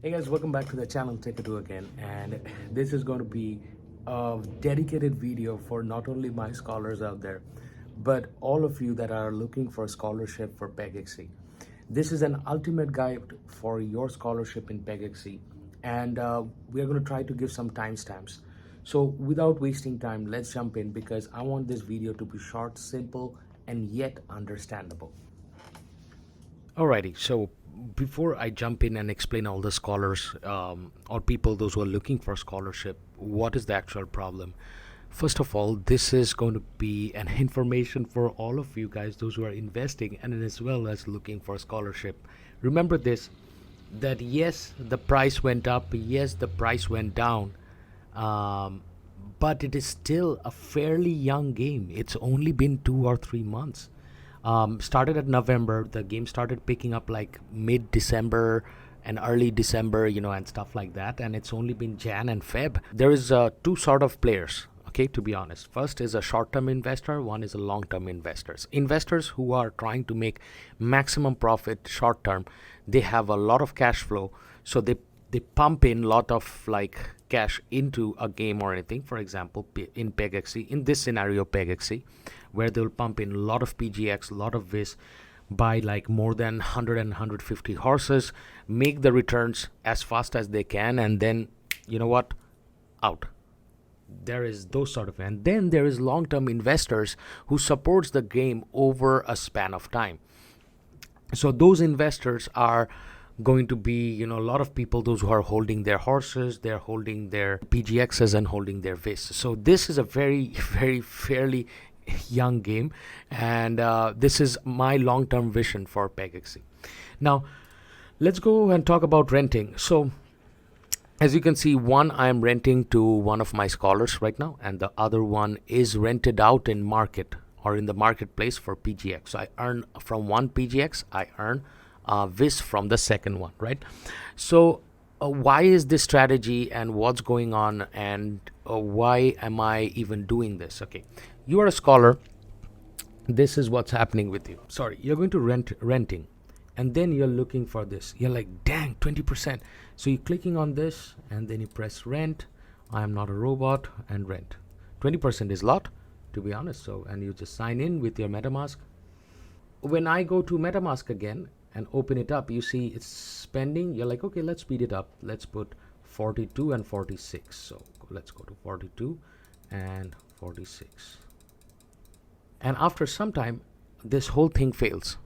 Hey guys, welcome back to the channel Techado again, and this is going to be a dedicated video for not only my scholars out there, but all of you that are looking for a scholarship for Pegaxy. This is an ultimate guide for your scholarship in Pegaxy, and we are going to try to give some timestamps. So without wasting time, let's jump in because I want this video to be short, simple, and yet understandable. Alrighty, so before I jump in and explain all the scholars or people, those who are looking for scholarship, what is the actual problem? First of all, this is going to be an information for all of you guys, those who are investing and as well as looking for scholarship. Remember this, that yes, the price went up, yes, the price went down, but it is still a fairly young game. It's only been 2 or 3 months. Started at November. The game started picking up like mid-December and early December, and stuff like that. And it's only been Jan and Feb. There is two sort of players, okay, to be honest. First is a short-term investor. One is a long-term investors. Investors who are trying to make maximum profit short-term. They have a lot of cash flow, so they pump in a lot of like cash into a game or anything. For example, in Pegaxy, in this scenario Pegaxy, where they'll pump in a lot of PGX, a lot of this, buy like more than 100 and 150 horses, make the returns as fast as they can, and then you know what, out. There is those sort of, and then there is long-term investors who supports the game over a span of time. So those investors are going to be, a lot of people, those who are holding their horses, they're holding their PGXs and holding their VIS. So this is a very, very fairly young game, and this is my long-term vision for Pegaxy. Now, let's go and talk about renting. So, as you can see, one I am renting to one of my scholars right now, and the other one is rented out in market or in the marketplace for PGX. So I earn from one PGX, I earn VIS from the second one, right? So why is this strategy and what's going on, and why am I even doing this? Okay, you are a scholar. This is what's happening with you. Sorry, you're going to renting, and then you're looking for this. You're like, dang, 20%. So you're clicking on this, and then you press rent. I am not a robot, and rent. 20% is a lot, to be honest. So, and you just sign in with your MetaMask. When I go to MetaMask again and open it up, you see it's spending. You're like, okay, let's speed it up. Let's put 42 and 46. So let's go to 42 and 46. And after some time, this whole thing fails.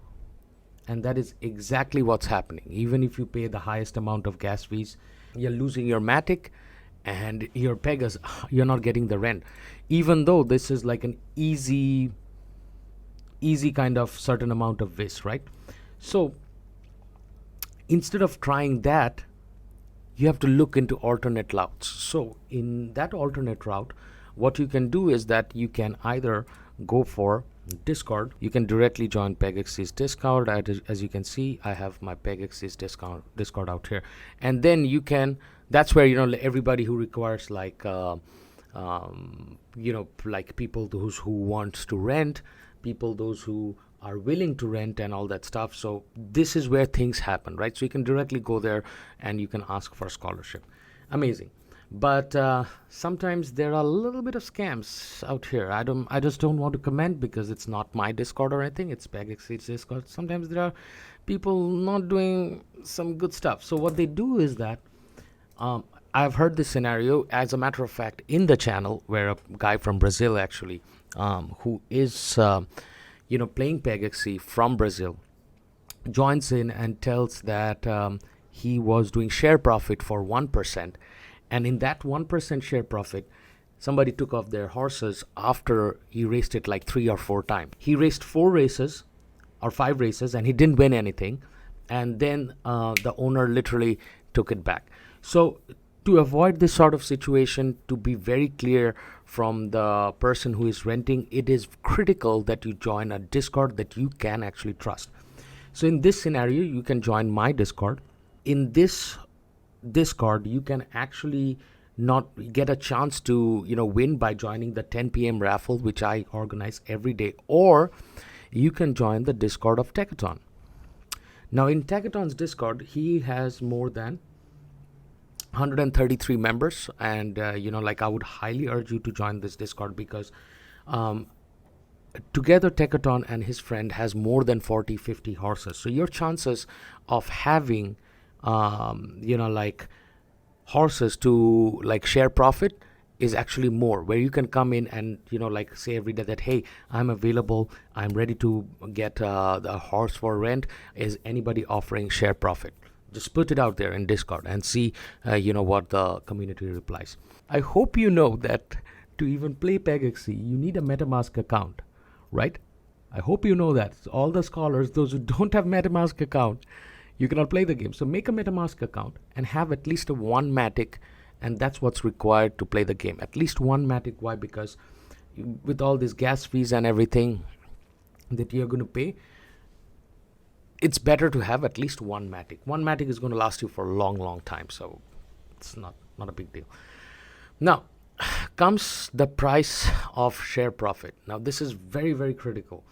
And that is exactly what's happening. Even if you pay the highest amount of gas fees, you're losing your Matic and your Pegas, you're not getting the rent. Even though this is like an easy kind of certain amount of VIS, right? So instead of trying that, you have to look into alternate routes. So in that alternate route, what you can do is that you can either go for Discord. You can directly join Pegaxy's Discord. As you can see, I have my Pegaxy's Discord out here, and then you can. That's where everybody who requires like like people who wants to rent, people those who are willing to rent and all that stuff. So this is where things happen, right? So you can directly go there and you can ask for scholarship. Amazing. But sometimes there are a little bit of scams out here. I just don't want to comment because it's not my Discord or anything. It's Pegaxy's Discord. Sometimes there are people not doing some good stuff. So what they do is that I've heard this scenario, as a matter of fact, in the channel, where a guy from Brazil actually, who is playing Pegaxy from Brazil, joins in and tells that he was doing share profit for 1%. And in that 1% share profit, somebody took off their horses after he raced it like 3 or 4 times. He raced 4 races or 5 races and he didn't win anything. And then the owner literally took it back. So to avoid this sort of situation, to be very clear from the person who is renting, it is critical that you join a Discord that you can actually trust. So in this scenario, you can join my Discord. In this Discord, you can actually not get a chance to win by joining the 10 p.m. raffle, which I organize every day, or you can join the Discord of Techado. Now in Techado's Discord, he has more than 133 members, and like I would highly urge you to join this Discord, because together Techado and his friend has more than 40-50 horses. So your chances of having like horses to like share profit is actually more, where you can come in and like say every day that, hey, I'm available, I'm ready to get the horse for rent, is anybody offering share profit? Just put it out there in Discord and see what the community replies. I hope you know that to even play Pegaxy you need a metamask account, right? I hope you know that. So all the scholars, those who don't have metamask account, you cannot play the game. So make a metamask account and have at least a one matic, and that's what's required to play the game. At least one matic. Why? Because with all these gas fees and everything that you're going to pay, it's better to have at least one matic. One matic is going to last you for a long time, so it's not a big deal. Now comes the price of share profit. Now this is very critical.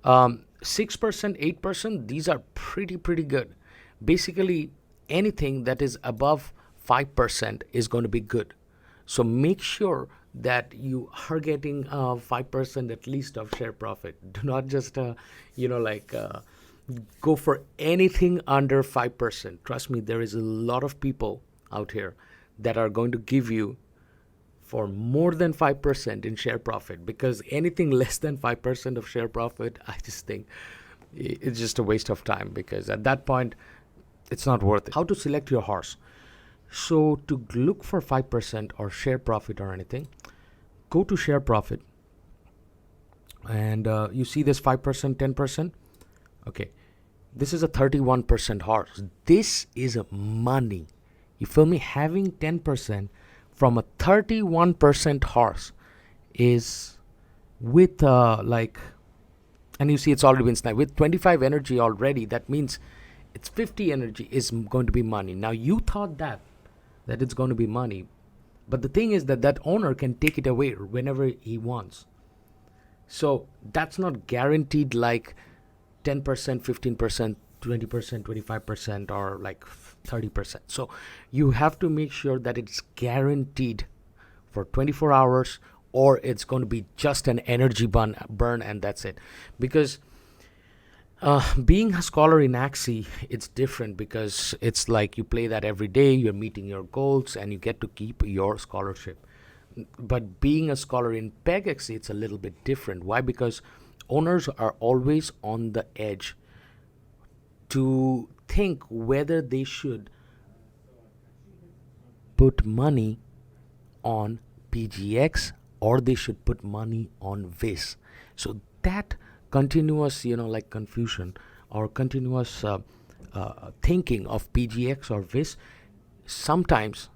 6%, 8%, these are pretty good. Basically anything that is above 5% is going to be good. So make sure that you are getting 5% at least of share profit. Do not just go for anything under 5%. Trust me, there is a lot of people out here that are going to give you for more than 5% in share profit, because anything less than 5% of share profit, I just think it's just a waste of time, because at that point it's not worth it. How to select your horse? So to look for 5% or share profit or anything, go to share profit, and you see this 5%, 10%. Okay, this is a 31% horse. This is money. You feel me? Having 10% from a 31% horse is with and you see it's already been sniped with 25 energy already. That means it's 50 energy is going to be money. Now you thought that it's going to be money, but the thing is that owner can take it away whenever he wants. So that's not guaranteed like 10%, 15%, 20%, 25%, or like 30%. So you have to make sure that it's guaranteed for 24 hours, or it's going to be just an energy burn and that's it. Because being a scholar in Axie, it's different, because it's like you play that every day, you're meeting your goals, and you get to keep your scholarship. But being a scholar in Pegaxy, it's a little bit different. Why? Because owners are always on the edge to think whether they should put money on PGX or they should put money on VIS. So that continuous confusion or continuous thinking of PGX or VIS sometimes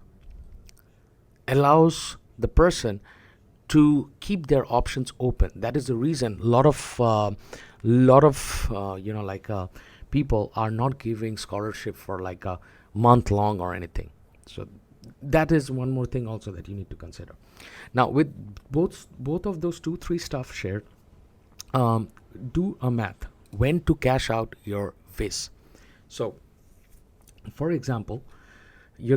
allows the person to keep their options open. That is the reason a lot of people are not giving scholarship for like a month long or anything. So that is one more thing also that you need to consider. Now with both of those 2-3 stuff shared, do a math when to cash out your VIS. So for example, you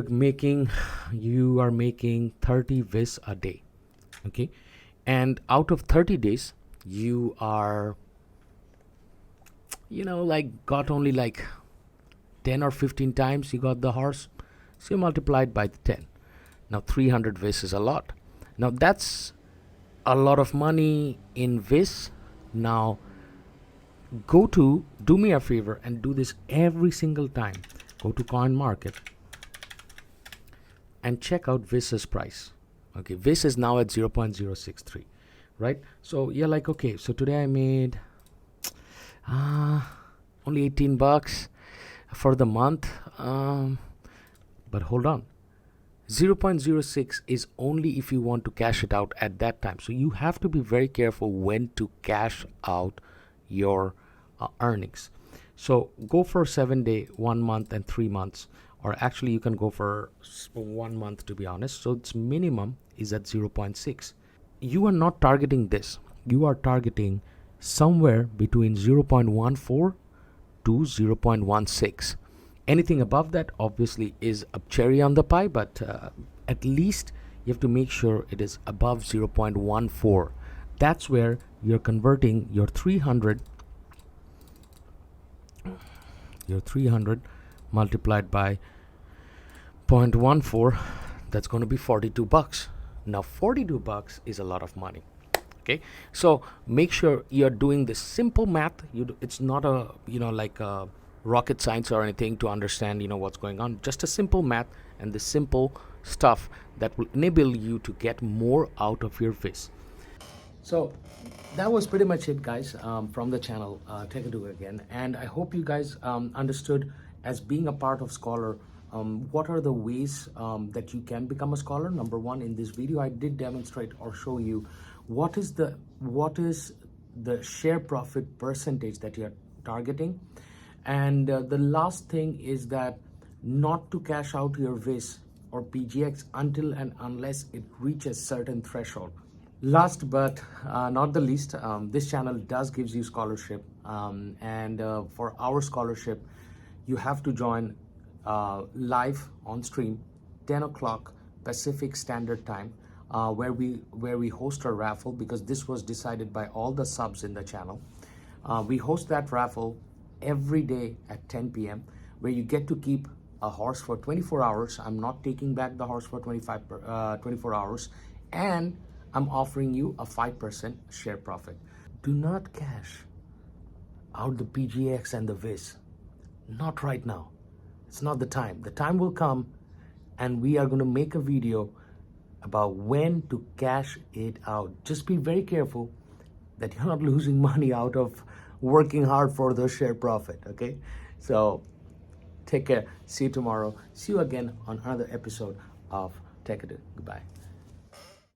are making 30 VIS a day, okay, and out of 30 days you are got only like 10 or 15 times you got the horse, so you multiplied by 10. Now 300 VIS is a lot. Now that's a lot of money in VIS. Now do me a favor and do this every single time. Go to coin market and check out VIS's price. Okay, VIS is now at 0.063, right? So you're like, okay, so today I made only $18 for the month, but hold on, 0.06 is only if you want to cash it out at that time. So you have to be very careful when to cash out your earnings. So go for 7 day, 1 month, and 3 months, or actually you can go for 1 month, to be honest. So its minimum is at 0.6. You are not targeting this. You are targeting somewhere between 0.14 to 0.16. Anything above that obviously is a cherry on the pie, but at least you have to make sure it is above 0.14. That's where you're converting your 300 multiplied by 0.14. That's going to be $42. Now $42 is a lot of money. Okay, so make sure you're doing this simple math. It's not a like a rocket science or anything to understand what's going on. Just a simple math and the simple stuff that will enable you to get more out of your viz. So that was pretty much it, guys, from the channel Techado again, and I hope you guys understood, as being a part of Scholar, what are the ways that you can become a scholar. Number one, in this video I did demonstrate or show you what is the share profit percentage that you're targeting, and the last thing is that not to cash out your viz or PGX until and unless it reaches certain threshold. Last but not the least, this channel does gives you scholarship, and for our scholarship you have to join live on stream 10 o'clock Pacific Standard Time, where we host a raffle, because this was decided by all the subs in the channel. We host that raffle every day at 10 p.m. where you get to keep a horse for 24 hours. I'm not taking back the horse for 24 hours, and I'm offering you a 5% share profit. Do not cash out the PGX and the Viz. Not right now. It's not the time. The time will come, and we are going to make a video about when to cash it out. Just be very careful that you're not losing money out of working hard for the share profit, okay? So take care. See you tomorrow. See you again on another episode of Techado. Goodbye.